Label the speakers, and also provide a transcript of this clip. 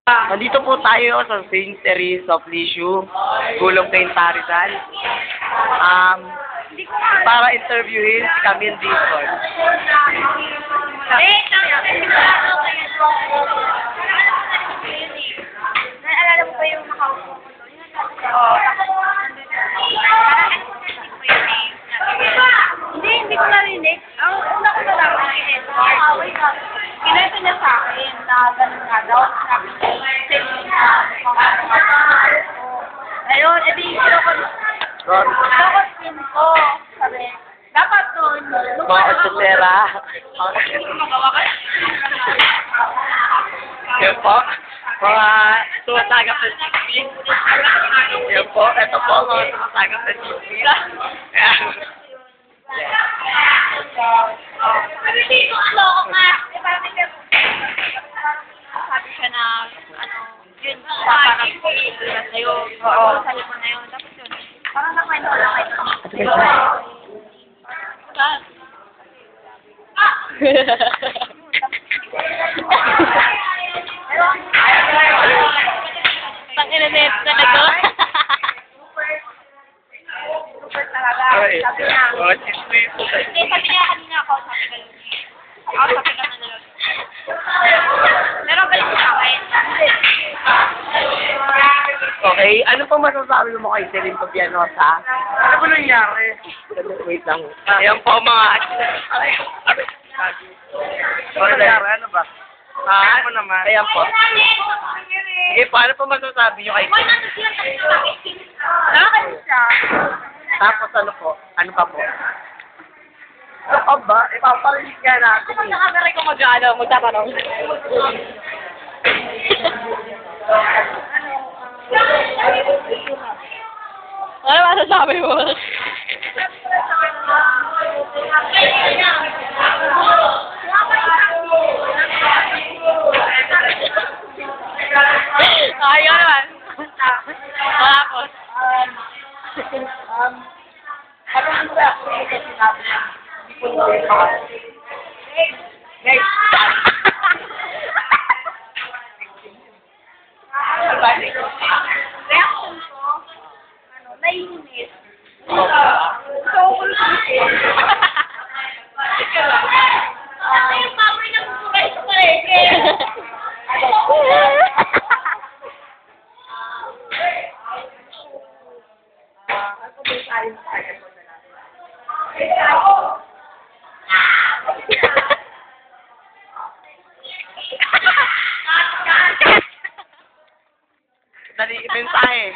Speaker 1: Nandito po tayo sa St. Teresa of Lisieux, Gulong St. Rizal. Para interviewin si Camille Dizon.
Speaker 2: Naalala mo ba yung nakaupo ko doon? Hindi ko narinig. Ang una ko nalaman, kinento niya sa akin na gano'n nga daw. Sabi niya, ayun, edi kinokon ko. Sabi, dapat doon.
Speaker 1: Mga otsotera. Yan po. Mga tumatagap sa GP. Yan po. Ito po mga tumatagap sa GP.
Speaker 2: Sabi siya na, yun, parang sa'yo. Oo. Sabi mo na yun. Tapos yun, parang nakwento lang kayo.
Speaker 3: Pang-ina net talaga.
Speaker 2: Super talaga. Sabi niya. Hindi, sabi niya kanina ako, sabi ka yun. Ako, sabi ka na lang. Pero balik sa akin.
Speaker 1: Okay, ano po masasabi mo kay Celine Tobianosa? Ano po nangyari? Wait lang. Ayan po mga... Ano nangyari? Ano ba? Ano naman? Ayan po. Sige po, ano po masasabi nyo kay Celine?
Speaker 2: Nakakali siya.
Speaker 1: Tapos ano po? Ano pa po? Ano pa ba? Ipaparinig nga natin
Speaker 3: Kapag nakameray ko magtatanong. Ano masasabi mo? Ayaw naman. Tapos.
Speaker 1: Ano yung reaction mo sa sinabi niya? Hindi po nila ipakasal. Next!
Speaker 2: Reaction ko, naiinit. So, ano yung power ng guys ko
Speaker 1: Dali, mensahe.